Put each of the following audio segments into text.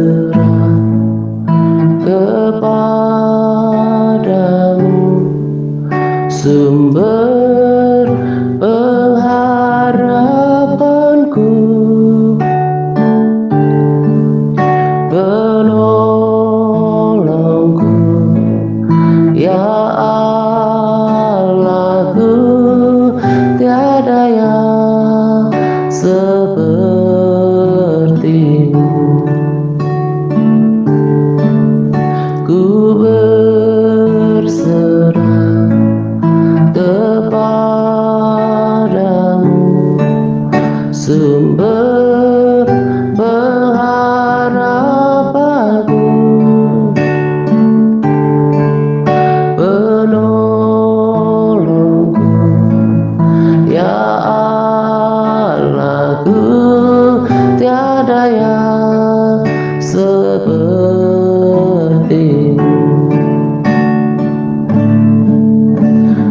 berserah kepadamu, sumber pengharapanku, penolongku, ya Allahku, tiada yang sepertimu. Ku berserah kepadamu, sumber pengharapanku, penolongku, ya Allahku, tiada yang sepertimu.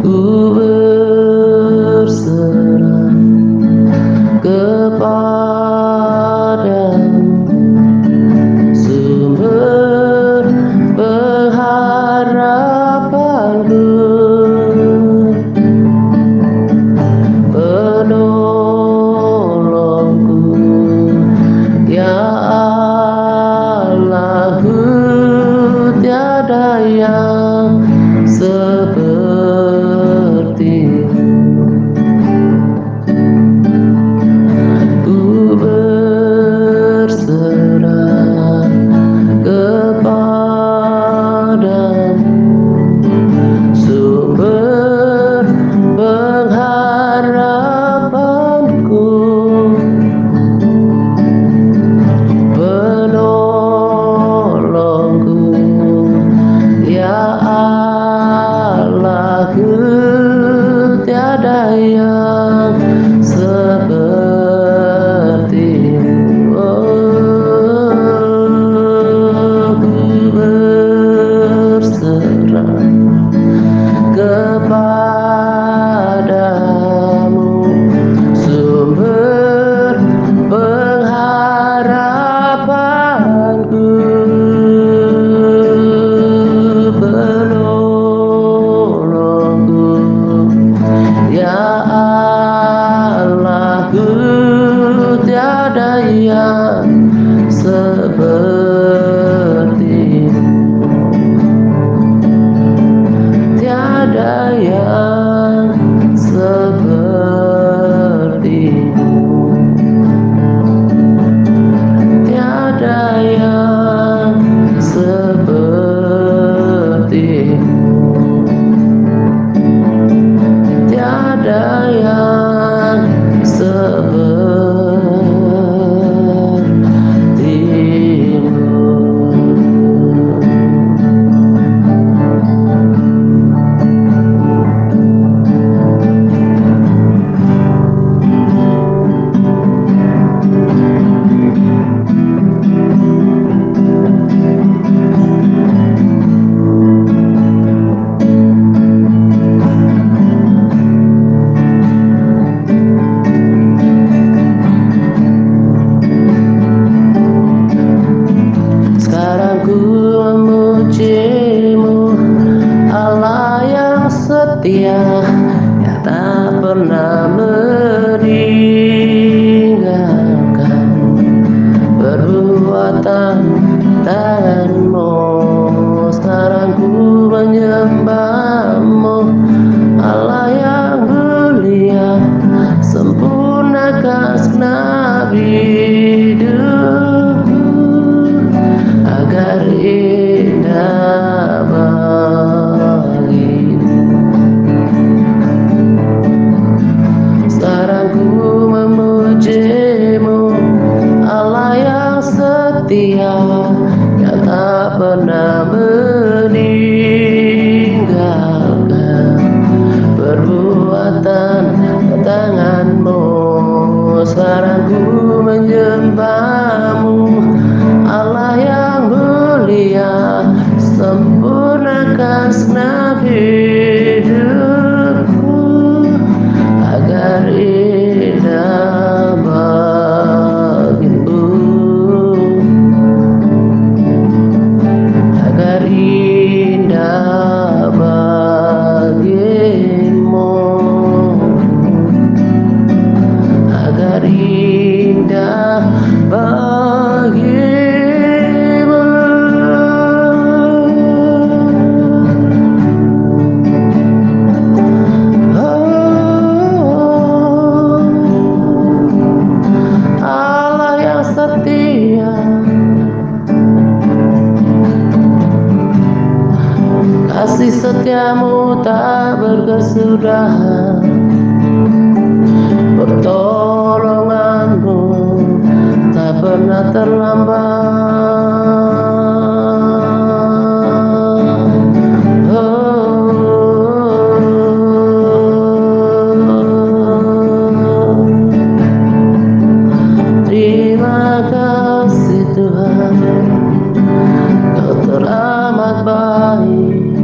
Ku berserah kepadamu, sumber pengharapanku, penolongku, ya Allahku, tiada yang sepertimu. Ku berserah kepadamu, sumber pengharapanku, penolongku, ya Allahku, tiada yang sepertimu. Ku berserah kepadamu, sumber pengharapanku, penolongku, ya Allahku, tiada yang sepertimu. Tiada yang sepertimu. Tiada yang sepertimu. Tiada yang sekarang ku memujimu, Allah yang setia, yang tak pernah meninggalkan perbuatan tanganmu. Sekarang ku menyembahmu, Allah yang mulia, sempurnakan segenap hidupku agar indah bagimu. Sekarang ku memujimu, Allah yang setia, yang tak pernah meninggalkan perbuatan tanganmu. Sekarang ku menyembahmu, Allah yang mulia, sempurnakan segenap hidupku agar indah bagimu. Kasih setiamu tak berkesudahan, pertolonganmu tak pernah terlambat. Terima kasih Tuhan, Kau teramat baik,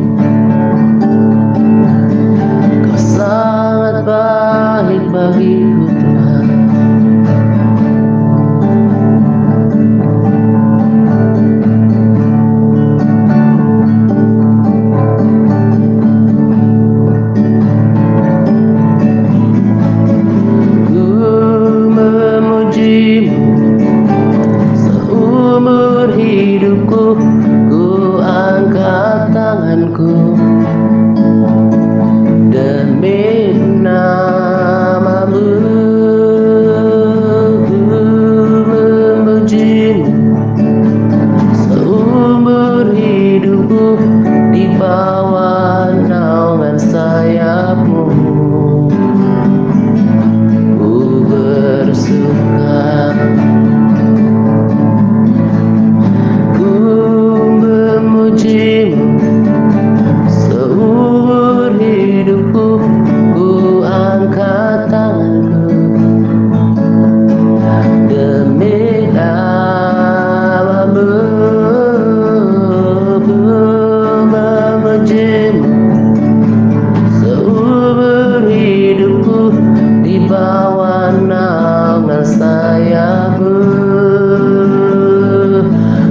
Kau sangat baik bagiku Tuhan. Ku memujimu seumur hidupku, ku angkat tanganku demi namamu. Ku memujimu seumur hidupku, di bawah naungan sayapmu ku bersuka. Ku memujimu seumur hidupku, ku angkat tanganku demi namamu. Ku memujimu seumur hidupku, di bawah naungan sayapmu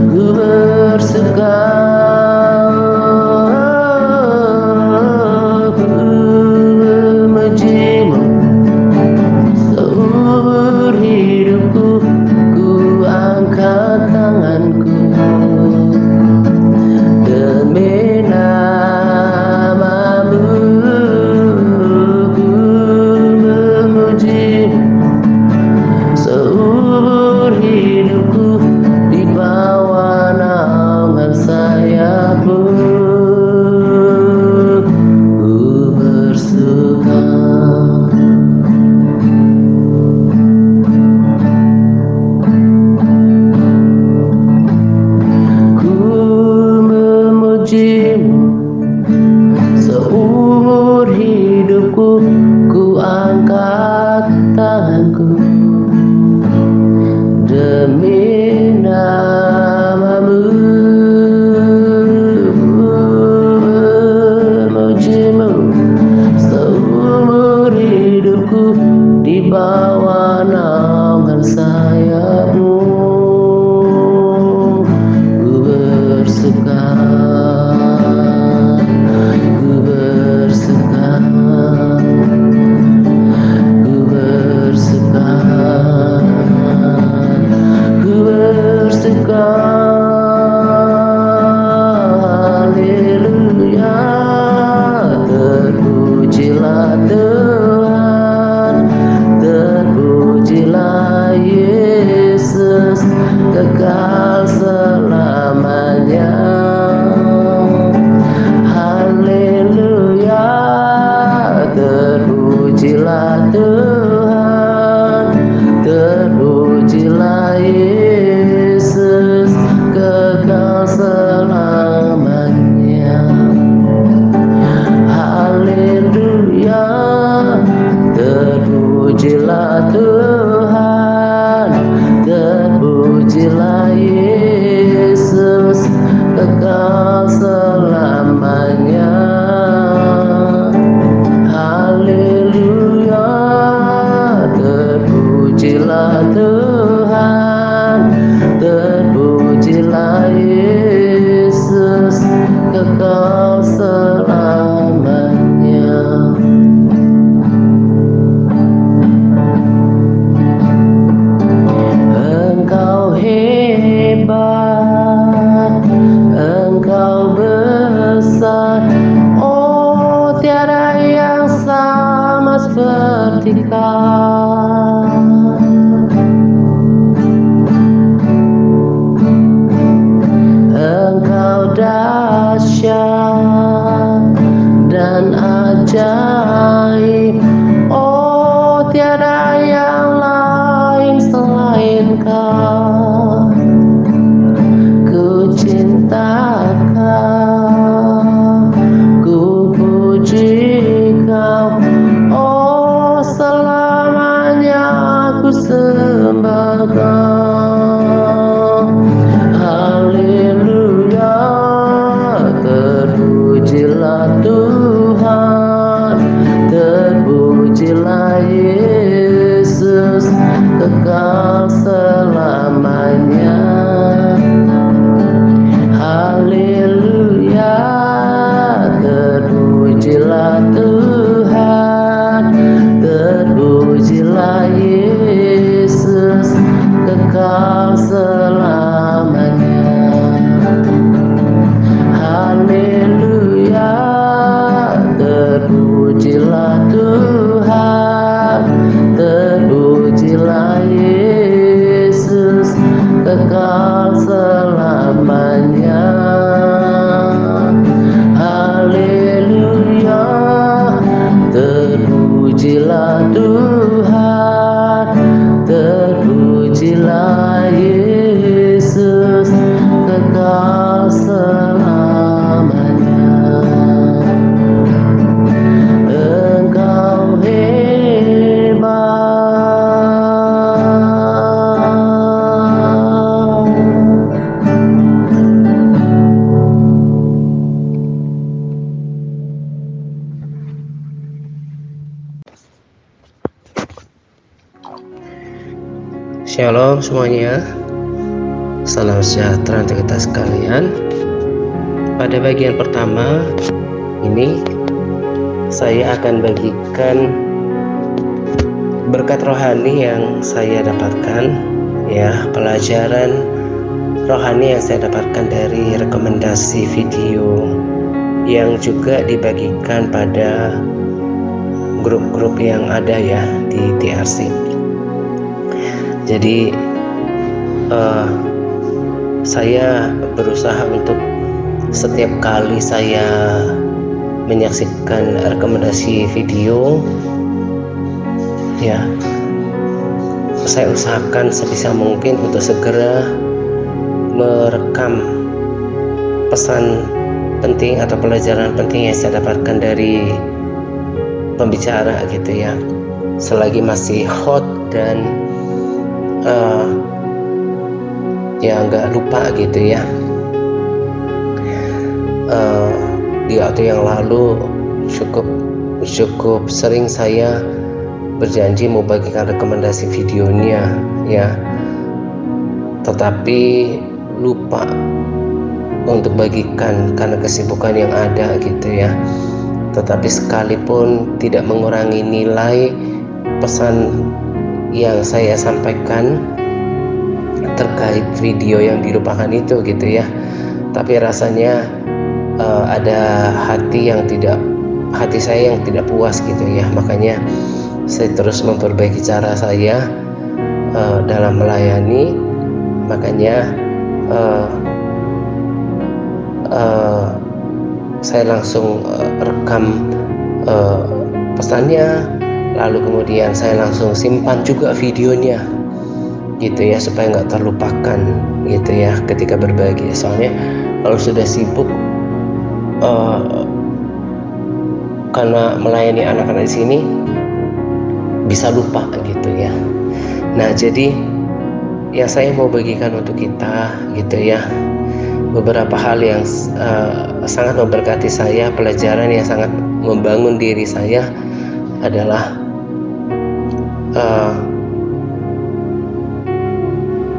ku bersuka. Ku memujimu seumur hidupku, ku angkat tanganku demi namamu. Ku memujimu seumur hidupku, di bawah naungan sayapmu ku bersuka. Ku memujimu seumur hidupku, ku angkat tanganku demi namamu. Memujimu seumur hidupku, di bawah naungan sayapmu ku bersuka. Ku bersuka. Ku bersuka. Ku bersuka. Haleluya, terpujilah Tuhan, terpujilah Yesus, kekal selamanya. Haleluya, terpujilah Tuhan, terpujilah Yesus, kekal selamanya. Haleluya, terpujilah Tuhan, terpujilah Yesus, kekal selamanya. Haleluya, terpujilah Tuhan, terpujilah Yesus, kekal selamanya. Engkau hebat, Engkau besar, oh tiada yang sama seperti Kau. Engkau dahsyat, Shalom semuanya, salam sejahtera untuk kita sekalian. Pada bagian pertama ini saya akan bagikan berkat rohani yang saya dapatkan, ya, pelajaran rohani yang saya dapatkan dari rekomendasi video yang juga dibagikan pada grup-grup yang ada ya di TRC. Jadi saya berusaha untuk setiap kali saya menyaksikan rekomendasi video, ya, saya usahakan sebisa mungkin untuk segera merekam pesan penting atau pelajaran penting yang saya dapatkan dari pembicara gitu ya, selagi masih hot dan ya nggak lupa gitu ya. Di waktu yang lalu cukup sering saya berjanji mau bagikan rekomendasi videonya ya, tetapi lupa untuk bagikan karena kesibukan yang ada gitu ya. Tetapi sekalipun tidak mengurangi nilai pesan yang saya sampaikan terkait video yang dilupakan itu gitu ya, tapi rasanya ada hati saya yang tidak puas gitu ya. Makanya saya terus memperbaiki cara saya dalam melayani. Makanya saya langsung rekam pesannya, lalu kemudian saya langsung simpan juga videonya gitu ya, supaya nggak terlupakan gitu ya ketika berbagi. Soalnya kalau sudah sibuk karena melayani anak-anak di sini bisa lupa gitu ya. Nah, jadi yang saya mau bagikan untuk kita gitu ya, beberapa hal yang sangat memberkati saya, pelajaran yang sangat membangun diri saya adalah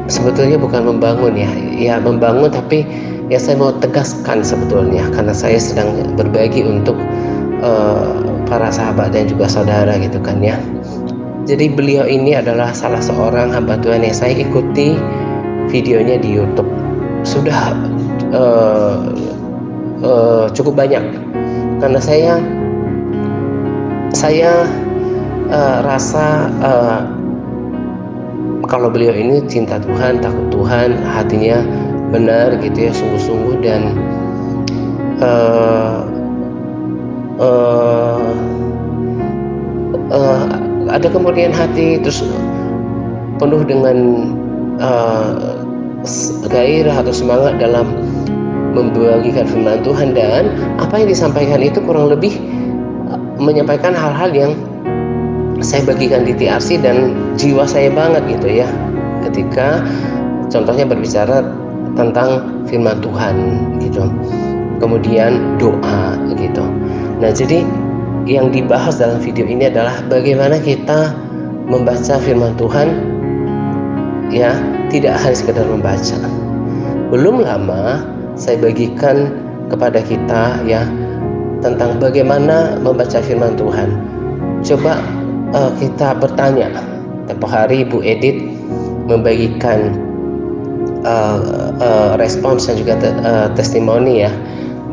sebetulnya bukan membangun ya membangun, tapi ya saya mau tegaskan sebetulnya karena saya sedang berbagi untuk para sahabat dan juga saudara gitu kan ya. Jadi beliau ini adalah salah seorang hamba Tuhan yang saya ikuti videonya di YouTube. Sudah cukup banyak karena saya rasa kalau beliau ini cinta Tuhan, takut Tuhan, hatinya benar gitu ya, sungguh-sungguh, dan ada kemudian hati terus penuh dengan gairah atau semangat dalam membagikan firman Tuhan, dan apa yang disampaikan itu kurang lebih menyampaikan hal-hal yang saya bagikan di TRC dan jiwa saya banget gitu ya, ketika contohnya berbicara tentang firman Tuhan gitu, kemudian doa gitu. Nah, jadi yang dibahas dalam video ini adalah bagaimana kita membaca firman Tuhan ya, tidak hanya sekedar membaca. Belum lama saya bagikan kepada kita ya tentang bagaimana membaca firman Tuhan. Coba kita bertanya. Tempo hari Bu Edith membagikan respons dan juga testimoni ya,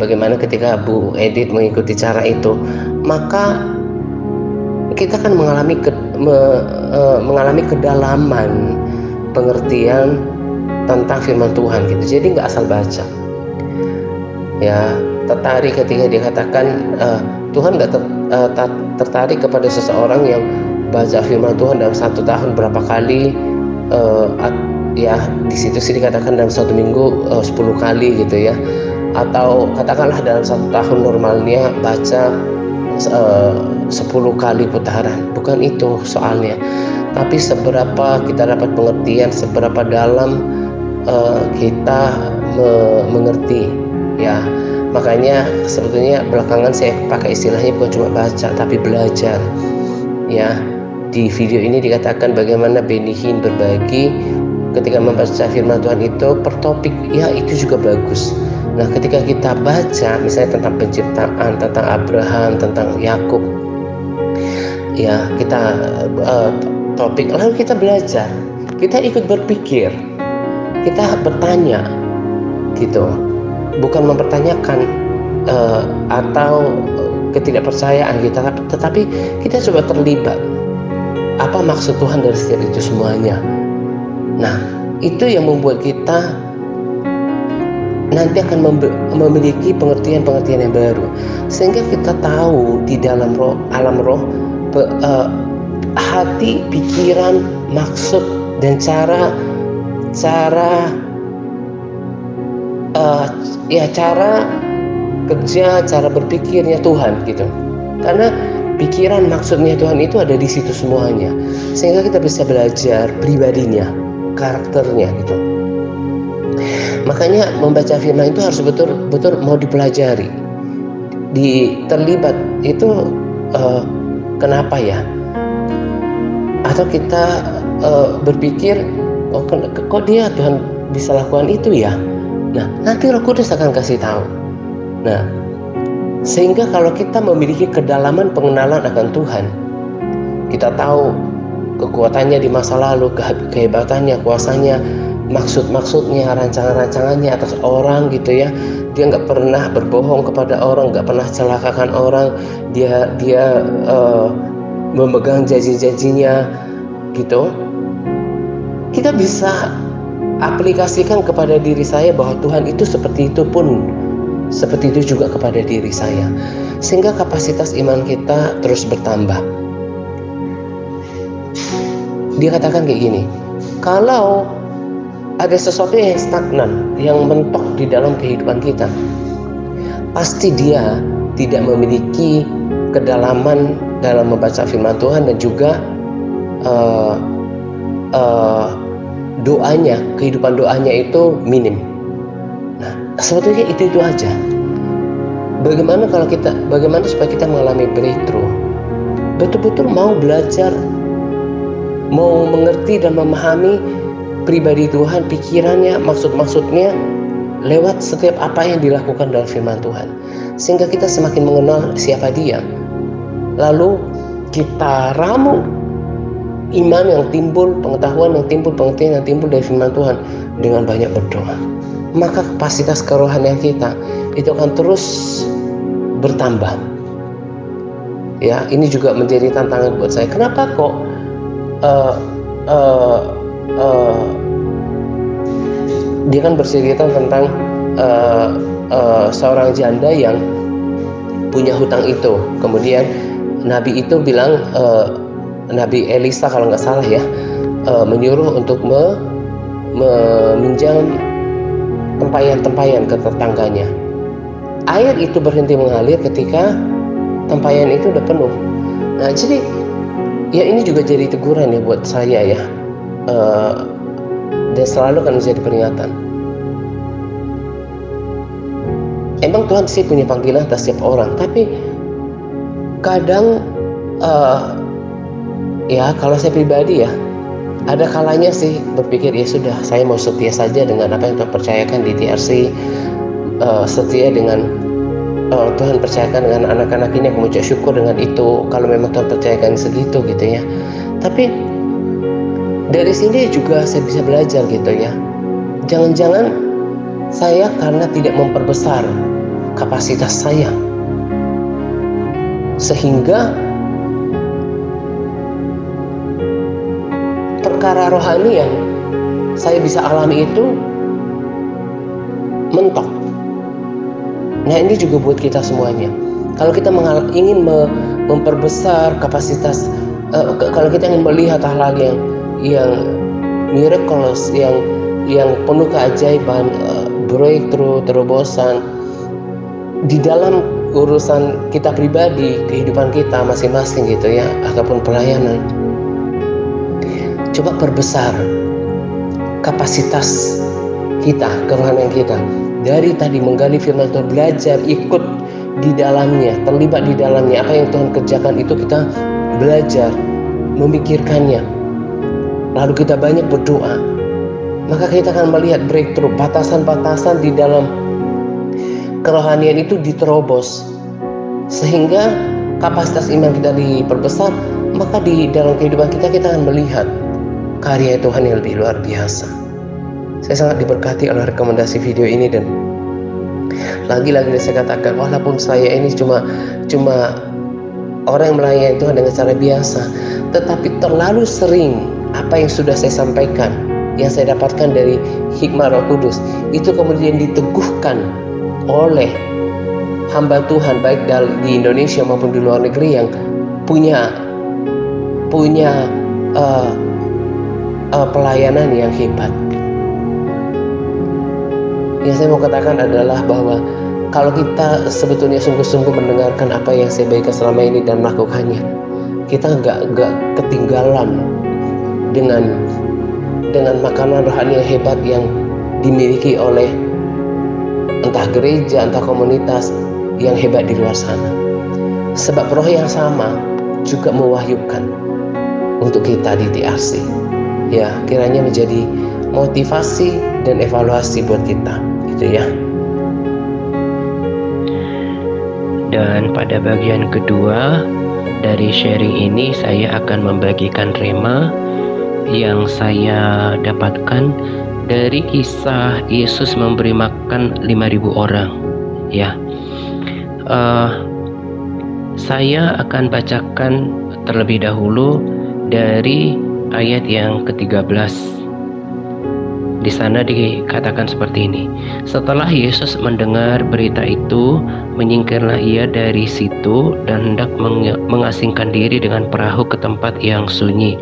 bagaimana ketika Bu Edith mengikuti cara itu, maka kita kan mengalami kedalaman pengertian tentang firman Tuhan gitu. Jadi nggak asal baca ya, tertarik ketika dikatakan Tuhan nggak tertarik kepada seseorang yang baca firman Tuhan dalam 1 tahun berapa kali, ya di situ sih dikatakan dalam 1 minggu 10 kali gitu ya, atau katakanlah dalam 1 tahun normalnya baca 10 kali putaran. Bukan itu soalnya, tapi seberapa kita dapat pengertian, seberapa dalam kita mengerti ya. Makanya sebetulnya belakangan saya pakai istilahnya bukan cuma baca tapi belajar ya. Di video ini dikatakan bagaimana Benny Hinn berbagi ketika membaca firman Tuhan itu per topik, ya itu juga bagus. Nah, ketika kita baca misalnya tentang penciptaan, tentang Abraham, tentang Yakub, ya kita topik, lalu kita belajar, kita ikut berpikir, kita bertanya gitu, bukan mempertanyakan atau ketidakpercayaan kita, tetapi kita coba terlibat. Apa maksud Tuhan dari setiap itu semuanya? Nah, itu yang membuat kita nanti akan memiliki pengertian-pengertian yang baru, sehingga kita tahu di dalam roh, alam roh, hati, pikiran, maksud dan cara kerja, cara berpikirnya Tuhan gitu. Karena pikiran, maksudnya Tuhan itu ada di situ semuanya, sehingga kita bisa belajar pribadinya, karakternya gitu. Makanya membaca firman itu harus betul-betul mau dipelajari, terlibat itu. Kenapa ya? Atau kita berpikir, oh kok dia Tuhan bisa lakukan itu ya? Nah, nanti Roh Kudus akan kasih tahu. Nah, sehingga kalau kita memiliki kedalaman pengenalan akan Tuhan, kita tahu kekuatannya di masa lalu, kehebatannya, kuasanya, maksud-maksudnya, rancangan-rancangannya atas orang gitu ya. Dia nggak pernah berbohong kepada orang, nggak pernah celakakan orang. Dia memegang janji-janjinya gitu. Kita bisa aplikasikan kepada diri saya bahwa Tuhan itu seperti itu pun, seperti itu juga kepada diri saya, sehingga kapasitas iman kita terus bertambah. Dia katakan kayak gini, kalau ada sesuatu yang stagnan, yang mentok di dalam kehidupan kita, pasti dia tidak memiliki kedalaman dalam membaca firman Tuhan, dan juga doanya, kehidupan doanya itu minim. Nah, sebetulnya itu aja. Bagaimana supaya kita mengalami breakthrough? Betul-betul mau belajar, mau mengerti dan memahami pribadi Tuhan, pikirannya, maksud-maksudnya lewat setiap apa yang dilakukan dalam firman Tuhan, sehingga kita semakin mengenal siapa Dia. Lalu kita ramu iman yang timbul, pengetahuan yang timbul, pengertian yang timbul dari firman Tuhan dengan banyak berdoa. Maka kapasitas kerohanian kita itu akan terus bertambah. Ya, ini juga menjadi tantangan buat saya. Kenapa kok dia kan bercerita tentang seorang janda yang punya hutang itu. Kemudian Nabi itu bilang, Nabi Elisa kalau nggak salah ya, menyuruh untuk meminjam tempayan ke tetangganya. Air itu berhenti mengalir ketika tempayan itu udah penuh. Nah, jadi ya ini juga jadi teguran ya buat saya ya, dan selalu akan menjadi peringatan. Emang Tuhan sih punya panggilan atas setiap orang, tapi kadang ya kalau saya pribadi ya, ada kalanya sih berpikir, ya sudah, saya mau setia saja dengan apa yang Tuhan percayakan di TRC, setia dengan Tuhan percayakan dengan anak-anak ini, aku mengucap syukur dengan itu kalau memang Tuhan percayakan segitu gitu ya. Tapi dari sini juga saya bisa belajar gitu ya, jangan-jangan saya karena tidak memperbesar kapasitas saya, sehingga perkara rohani yang saya bisa alami itu mentok. Nah, ini juga buat kita semuanya. Kalau kita ingin memperbesar kapasitas, kalau kita ingin melihat hal-hal yang miraculous, yang penuh keajaiban, breakthrough, terobosan di dalam urusan kita pribadi, kehidupan kita masing-masing gitu ya, ataupun pelayanan, coba perbesar kapasitas kita, kerohanian kita. Dari tadi menggali firman Tuhan, belajar, ikut di dalamnya, terlibat di dalamnya. Apa yang Tuhan kerjakan itu kita belajar, memikirkannya, lalu kita banyak berdoa, maka kita akan melihat breakthrough, batasan-batasan di dalam kerohanian itu diterobos, sehingga kapasitas iman kita diperbesar. Maka di dalam kehidupan kita akan melihat karya Tuhan yang lebih luar biasa. Saya sangat diberkati oleh rekomendasi video ini, dan lagi-lagi saya katakan, walaupun saya ini cuma orang yang melayani Tuhan dengan cara biasa, tetapi terlalu sering apa yang sudah saya sampaikan, yang saya dapatkan dari hikmah Roh Kudus, itu kemudian diteguhkan oleh hamba Tuhan baik di Indonesia maupun di luar negeri yang punya pelayanan yang hebat. Yang saya mau katakan adalah bahwa kalau kita sebetulnya sungguh-sungguh mendengarkan apa yang saya bagikan selama ini dan melakukannya, kita nggak ketinggalan dengan makanan rohani yang hebat yang dimiliki oleh entah gereja, entah komunitas yang hebat di luar sana. Sebab roh yang sama juga mewahyukan untuk kita di TRC. Ya, kiranya menjadi motivasi dan evaluasi buat kita, gitu ya. Dan pada bagian kedua dari sharing ini, saya akan membagikan rema yang saya dapatkan dari kisah Yesus memberi makan 5.000 orang. Ya, saya akan bacakan terlebih dahulu dari ayat yang ke-13. Di sana dikatakan seperti ini. Setelah Yesus mendengar berita itu, menyingkirlah ia dari situ dan hendak mengasingkan diri dengan perahu ke tempat yang sunyi.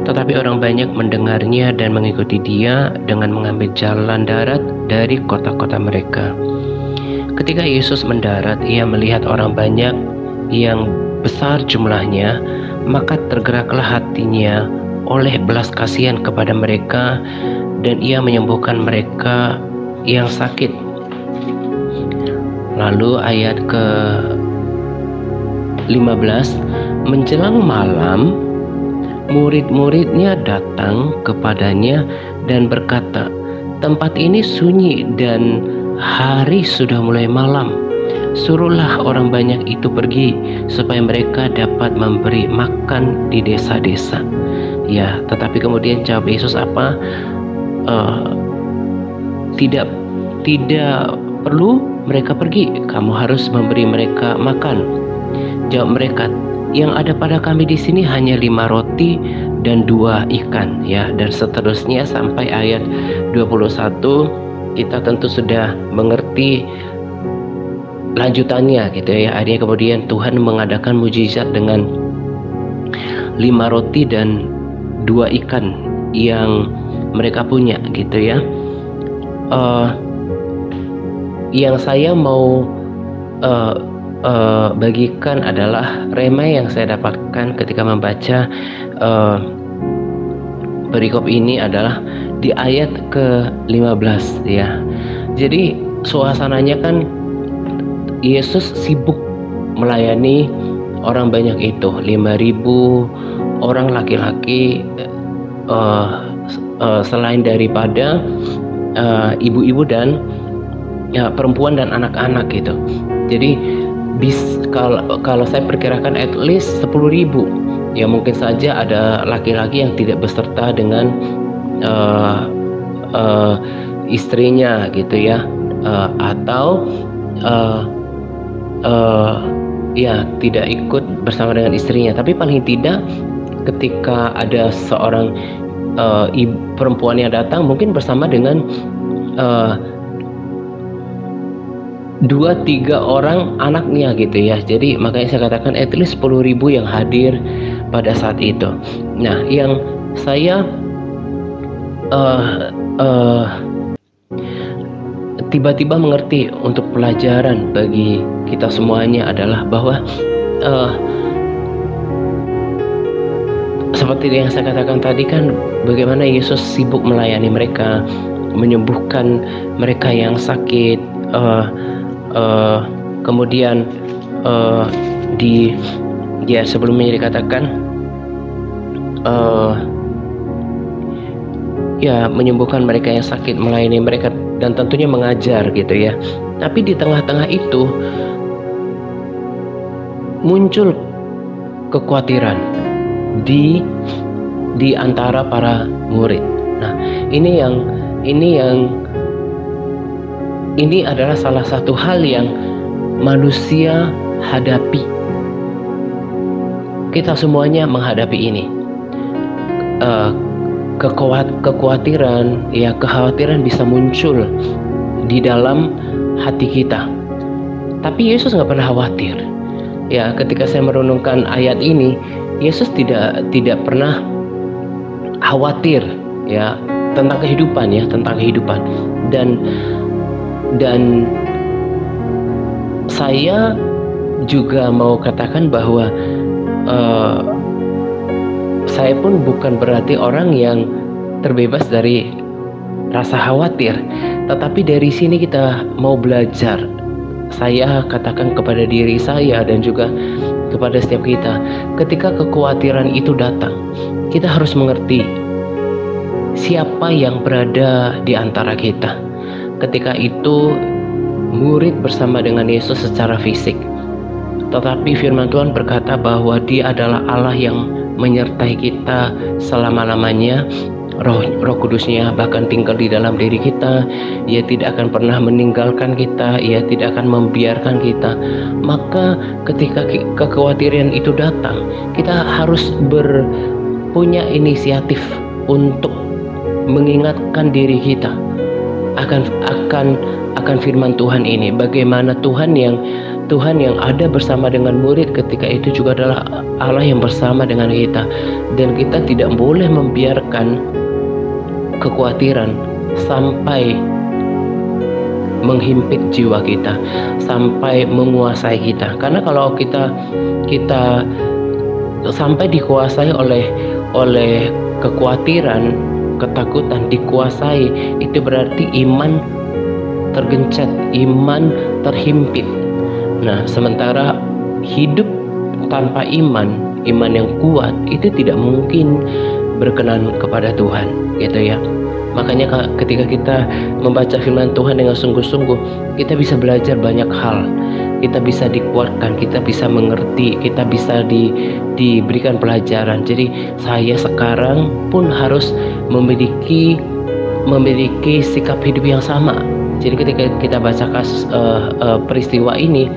Tetapi orang banyak mendengarnya dan mengikuti dia dengan mengambil jalan darat dari kota-kota mereka. Ketika Yesus mendarat, ia melihat orang banyak yang besar jumlahnya, maka tergeraklah hatinya oleh belas kasihan kepada mereka, dan ia menyembuhkan mereka yang sakit. Lalu ayat ke-15, menjelang malam, murid-muridnya datang kepadanya dan berkata, tempat ini sunyi dan hari sudah mulai malam. Suruhlah orang banyak itu pergi supaya mereka dapat memberi makan di desa-desa. Ya, tetapi kemudian jawab Yesus apa? Tidak perlu mereka pergi, kamu harus memberi mereka makan. Jawab mereka, yang ada pada kami di sini hanya 5 roti dan 2 ikan. Ya, dan seterusnya sampai ayat 21. Kita tentu sudah mengerti lanjutannya, gitu ya. Akhirnya kemudian Tuhan mengadakan mujizat dengan 5 roti dan 2 ikan yang mereka punya, gitu ya. Yang saya mau bagikan adalah rema yang saya dapatkan ketika membaca perikop ini adalah di ayat ke-15, ya. Jadi suasananya kan Yesus sibuk melayani orang banyak itu, 5.000 orang laki-laki, selain daripada ibu-ibu dan perempuan dan anak-anak gitu. Jadi kalau saya perkirakan at least 10.000. Ya, mungkin saja ada laki-laki yang tidak beserta dengan istrinya, gitu ya, atau ya tidak ikut bersama dengan istrinya. Tapi paling tidak ketika ada seorang perempuan yang datang, mungkin bersama dengan 2-3 orang anaknya, gitu ya. Jadi makanya saya katakan at least 10.000 yang hadir pada saat itu. Nah, yang saya tiba-tiba mengerti untuk pelajaran bagi kita semuanya adalah bahwa seperti yang saya katakan tadi kan, bagaimana Yesus sibuk melayani mereka, menyembuhkan mereka yang sakit. Kemudian sebelumnya dikatakan ya menyembuhkan mereka yang sakit, melayani mereka, dan tentunya mengajar gitu ya. Tapi di tengah-tengah itu muncul kekhawatiran di antara para murid. Nah, ini adalah salah satu hal yang manusia hadapi. Kita semuanya menghadapi ini. Kekhawatiran bisa muncul di dalam hati kita. Tapi Yesus nggak pernah khawatir. Ya, ketika saya merenungkan ayat ini, Yesus tidak pernah khawatir ya tentang kehidupan dan saya juga mau katakan bahwa saya pun bukan berarti orang yang terbebas dari rasa khawatir, tetapi dari sini kita mau belajar. Saya katakan kepada diri saya dan juga kepada setiap kita, ketika kekhawatiran itu datang, kita harus mengerti siapa yang berada di antara kita. Ketika itu murid bersama dengan Yesus secara fisik, tetapi firman Tuhan berkata bahwa Dia adalah Allah yang menyertai kita selama-lamanya. Roh Kudusnya bahkan tinggal di dalam diri kita. Ia tidak akan pernah meninggalkan kita, Ia tidak akan membiarkan kita. Maka ketika kekhawatiran itu datang, kita harus punya inisiatif untuk mengingatkan diri kita akan firman Tuhan ini. Bagaimana Tuhan yang ada bersama dengan murid ketika itu juga adalah Allah yang bersama dengan kita, dan kita tidak boleh membiarkan kekhawatiran sampai menghimpit jiwa kita, sampai menguasai kita. Karena kalau kita sampai dikuasai oleh kekhawatiran, ketakutan, dikuasai, itu berarti iman tergencet, iman terhimpit. Nah, sementara hidup tanpa iman yang kuat itu tidak mungkin berkenan kepada Tuhan, gitu ya. Makanya ketika kita membaca firman Tuhan dengan sungguh-sungguh, kita bisa belajar banyak hal. Kita bisa dikuatkan, kita bisa mengerti, kita bisa diberikan pelajaran. Jadi saya sekarang pun harus memiliki sikap hidup yang sama. Jadi ketika kita baca kasus peristiwa ini,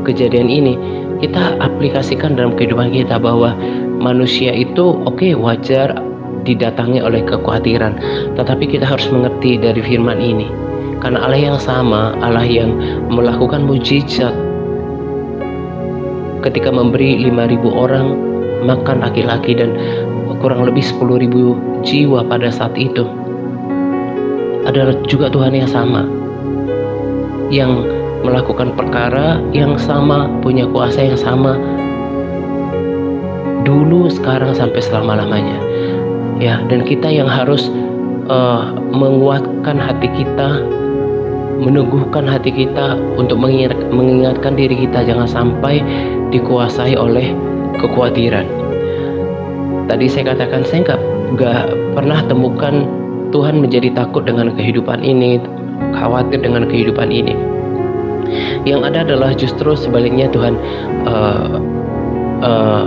kejadian ini, kita aplikasikan dalam kehidupan kita bahwa manusia itu wajar didatangi oleh kekhawatiran, tetapi kita harus mengerti dari firman ini, karena Allah yang sama, Allah yang melakukan mujizat ketika memberi 5.000 orang makan laki-laki dan kurang lebih 10.000 jiwa pada saat itu, adalah juga Tuhan yang sama, yang melakukan perkara yang sama, punya kuasa yang sama, dulu, sekarang, sampai selama-lamanya. Ya, dan kita yang harus menguatkan hati kita, meneguhkan hati kita untuk mengingatkan diri kita jangan sampai dikuasai oleh kekhawatiran. Tadi saya katakan saya nggak pernah temukan Tuhan menjadi takut dengan kehidupan ini, khawatir dengan kehidupan ini. Yang ada adalah justru sebaliknya, Tuhan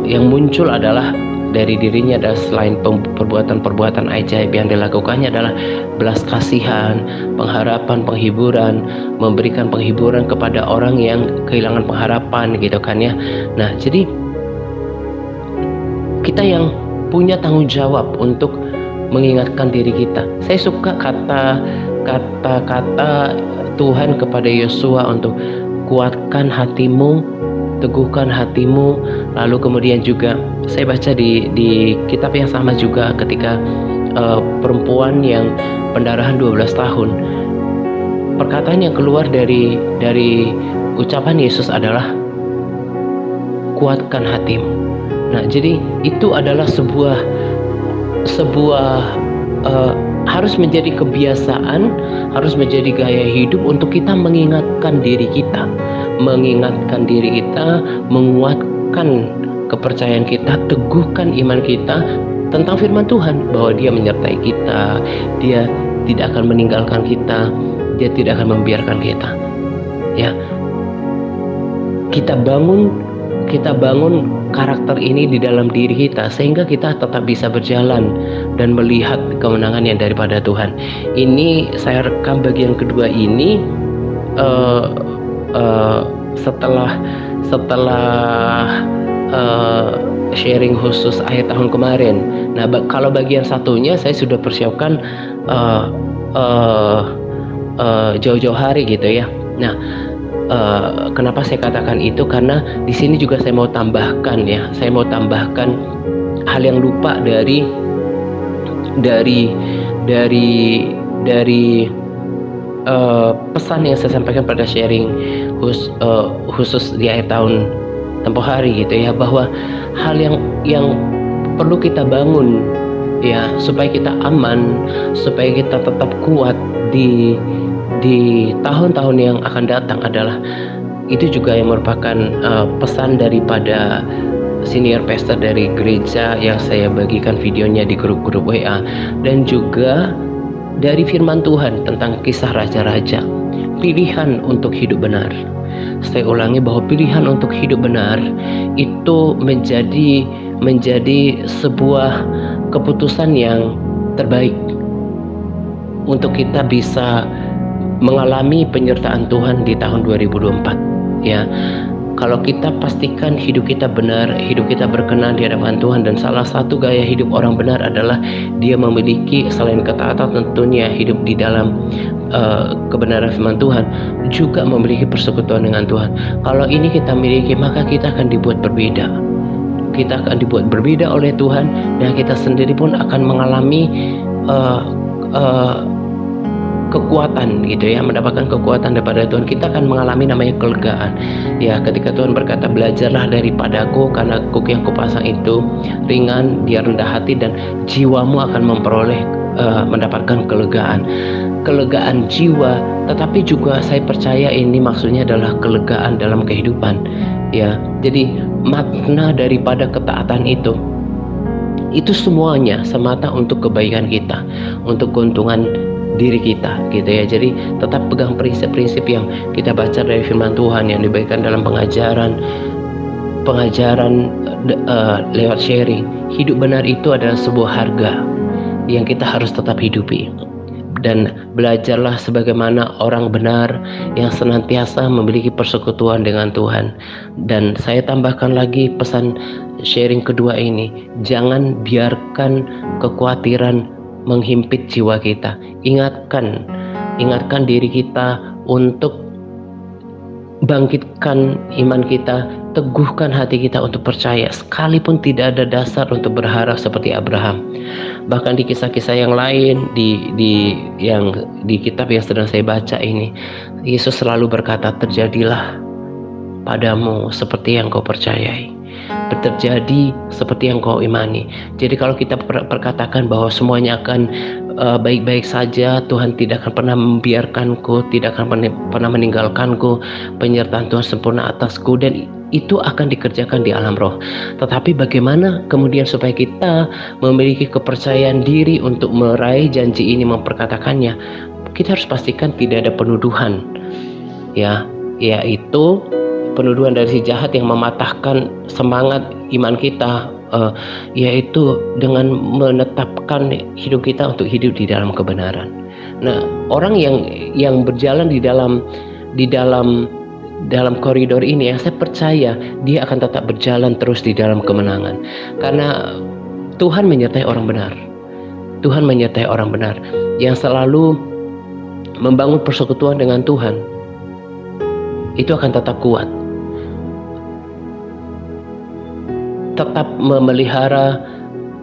yang muncul adalah dari dirinya, adalah selain perbuatan-perbuatan ajaib yang dilakukannya adalah belas kasihan, pengharapan, penghiburan, memberikan penghiburan kepada orang yang kehilangan pengharapan, gitu kan ya. Nah, jadi kita yang punya tanggung jawab untuk mengingatkan diri kita. Saya suka kata-kata Tuhan kepada Yosua untuk kuatkan hatimu, teguhkan hatimu. Lalu kemudian juga saya baca di kitab yang sama juga ketika perempuan yang pendarahan 12 tahun, perkataan yang keluar dari ucapan Yesus adalah kuatkan hatimu. Nah, jadi itu adalah sebuah harus menjadi kebiasaan, harus menjadi gaya hidup untuk kita mengingatkan diri kita, menguatkan kepercayaan kita, teguhkan iman kita tentang firman Tuhan, bahwa Dia menyertai kita, Dia tidak akan meninggalkan kita, Dia tidak akan membiarkan kita. Ya, kita bangun karakter ini di dalam diri kita, sehingga kita tetap bisa berjalan dan melihat kemenangan yang daripada Tuhan. Ini saya rekam bagian kedua ini setelah sharing khusus akhir tahun kemarin. Nah, kalau bagian satunya saya sudah persiapkan jauh-jauh hari gitu ya. Nah, kenapa saya katakan itu? Karena di sini juga saya mau tambahkan hal yang lupa dari pesan yang saya sampaikan pada sharing khusus di akhir tahun tempoh hari gitu ya, bahwa hal yang perlu kita bangun ya, supaya kita aman, supaya kita tetap kuat di tahun-tahun yang akan datang, adalah itu juga yang merupakan pesan daripada senior pastor dari gereja yang saya bagikan videonya di grup-grup WA, dan juga dari firman Tuhan tentang kisah raja-raja, pilihan untuk hidup benar. Saya ulangi bahwa pilihan untuk hidup benar itu menjadi sebuah keputusan yang terbaik untuk kita bisa mengalami penyertaan Tuhan di tahun 2024 ya. Kalau kita pastikan hidup kita benar, hidup kita berkenan di hadapan Tuhan, dan salah satu gaya hidup orang benar adalah dia memiliki, selain ketaatan tentunya hidup di dalam kebenaran firman Tuhan, juga memiliki persekutuan dengan Tuhan. Kalau ini kita miliki, maka kita akan dibuat berbeda. Kita akan dibuat berbeda oleh Tuhan, dan kita sendiri pun akan mengalami kekuatan gitu ya, mendapatkan kekuatan daripada Tuhan. Kita akan mengalami namanya kelegaan ya, ketika Tuhan berkata, belajarlah daripadaku karena kuk yang kupasang itu ringan, dia rendah hati, dan jiwamu akan mendapatkan kelegaan jiwa. Tetapi juga saya percaya ini maksudnya adalah kelegaan dalam kehidupan ya. Jadi makna daripada ketaatan itu semuanya semata untuk kebaikan kita, untuk keuntungan diri kita gitu ya. Jadi tetap pegang prinsip-prinsip yang kita baca dari firman Tuhan, yang diberikan dalam pengajaran lewat sharing. Hidup benar itu adalah sebuah harga yang kita harus tetap hidupi, dan belajarlah sebagaimana orang benar yang senantiasa memiliki persekutuan dengan Tuhan. Dan saya tambahkan lagi pesan sharing kedua ini, jangan biarkan kekhawatiran menghimpit jiwa kita. Ingatkan diri kita untuk bangkitkan iman kita, teguhkan hati kita untuk percaya, sekalipun tidak ada dasar untuk berharap seperti Abraham. Bahkan di kisah-kisah yang lain, di kitab yang sedang saya baca ini, Yesus selalu berkata, terjadilah padamu seperti yang kau percayai, terjadi seperti yang kau imani. Jadi kalau kita perkatakan bahwa semuanya akan baik-baik saja, Tuhan tidak akan pernah membiarkanku, tidak akan pernah meninggalkanku, penyertaan Tuhan sempurna atasku, dan itu akan dikerjakan di alam roh. Tetapi bagaimana kemudian supaya kita memiliki kepercayaan diri untuk meraih janji ini, memperkatakannya? Kita harus pastikan tidak ada penuduhan ya, yaitu penuduhan dari si jahat yang mematahkan semangat iman kita, yaitu dengan menetapkan hidup kita untuk hidup di dalam kebenaran. Nah, orang yang berjalan di dalam koridor ini, yang saya percaya dia akan tetap berjalan terus di dalam kemenangan, karena Tuhan menyertai orang benar. Tuhan menyertai orang benar yang selalu membangun persekutuan dengan Tuhan. Itu akan tetap kuat, tetap memelihara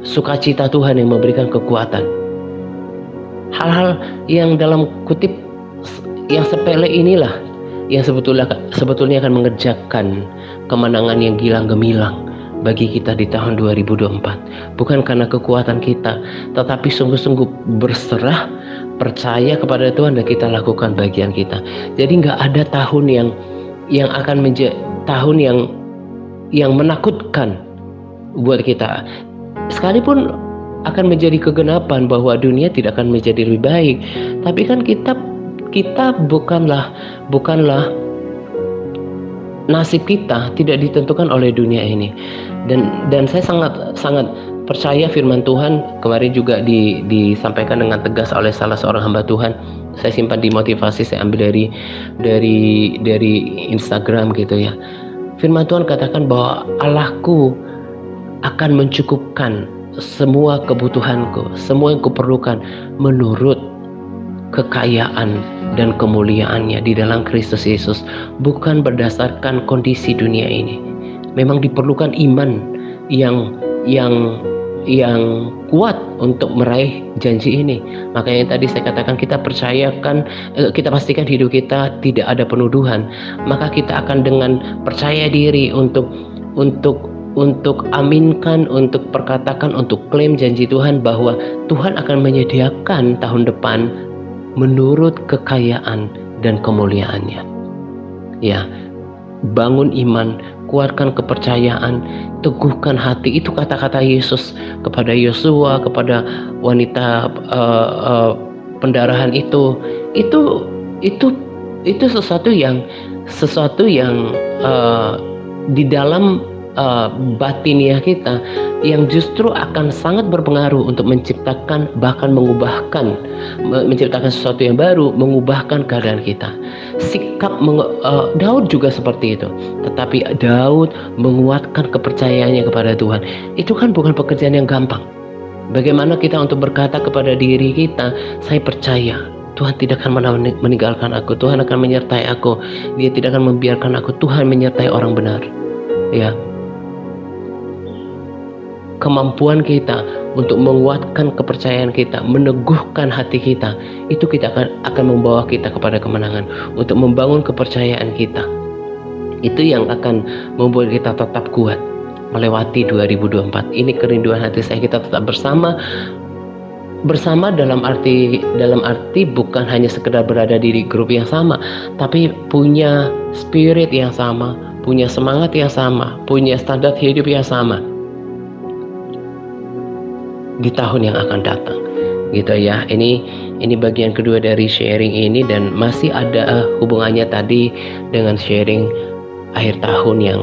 sukacita Tuhan yang memberikan kekuatan. Hal-hal yang dalam kutip yang sepele inilah yang sebetulnya akan mengerjakan kemenangan yang gilang gemilang bagi kita di tahun 2024. Bukan karena kekuatan kita, tetapi sungguh-sungguh berserah, percaya kepada Tuhan, dan kita lakukan bagian kita. Jadi nggak ada tahun yang akan menjadi tahun yang menakutkan buat kita. Sekalipun akan menjadi kegenapan bahwa dunia tidak akan menjadi lebih baik, tapi kan kita bukanlah nasib kita tidak ditentukan oleh dunia ini. Dan saya sangat percaya firman Tuhan. Kemarin juga disampaikan dengan tegas oleh salah seorang hamba Tuhan. Saya simpan di motivasi, saya ambil dari Instagram gitu ya. Firman Tuhan katakan bahwa Allahku akan mencukupkan semua kebutuhanku, semua yang kuperlukan menurut kekayaan dan kemuliaannya di dalam Kristus Yesus, bukan berdasarkan kondisi dunia ini. Memang diperlukan iman yang kuat untuk meraih janji ini. Makanya yang tadi saya katakan, kita pastikan hidup kita tidak ada penuduhan, maka kita akan dengan percaya diri untuk aminkan, untuk perkatakan, untuk klaim janji Tuhan bahwa Tuhan akan menyediakan tahun depan menurut kekayaan dan kemuliaannya. Ya, bangun iman, kuatkan kepercayaan, teguhkan hati. Itu kata-kata Yesus kepada Yosua, kepada wanita pendarahan itu sesuatu yang di dalam batiniah kita, yang justru akan sangat berpengaruh untuk menciptakan, bahkan menciptakan sesuatu yang baru, mengubahkan keadaan kita. Sikap Daud juga seperti itu, tetapi Daud menguatkan kepercayaannya kepada Tuhan. Itu kan bukan pekerjaan yang gampang. Bagaimana kita untuk berkata kepada diri kita, saya percaya Tuhan tidak akan meninggalkan aku, Tuhan akan menyertai aku, Dia tidak akan membiarkan aku, Tuhan menyertai orang benar. Ya, kemampuan kita untuk menguatkan kepercayaan kita, meneguhkan hati kita, itu kita akan membawa kita kepada kemenangan. Untuk membangun kepercayaan kita, itu yang akan membuat kita tetap kuat melewati 2024. Ini kerinduan hati saya, kita tetap bersama dalam arti bukan hanya sekedar berada di grup yang sama, tapi punya spirit yang sama, punya semangat yang sama, punya standar hidup yang sama di tahun yang akan datang, gitu ya. Ini bagian kedua dari sharing ini, dan masih ada hubungannya tadi dengan sharing akhir tahun yang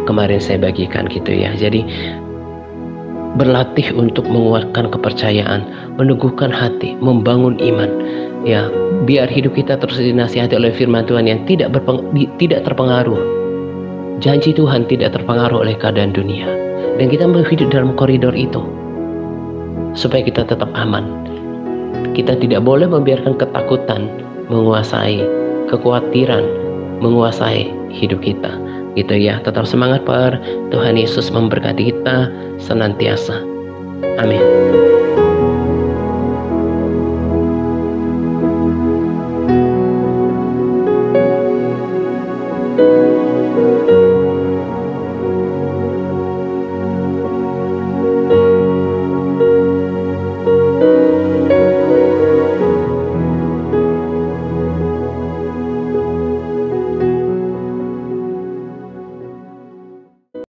kemarin saya bagikan, gitu ya. Jadi berlatih untuk menguatkan kepercayaan, meneguhkan hati, membangun iman, ya, biar hidup kita terus dinasihati oleh firman Tuhan yang tidak terpengaruh. Janji Tuhan tidak terpengaruh oleh keadaan dunia, dan kita hidup dalam koridor itu supaya kita tetap aman. Kita tidak boleh membiarkan ketakutan menguasai, kekhawatiran menguasai hidup kita, gitu ya. Tetap semangat, Tuhan Yesus memberkati kita senantiasa. Amin.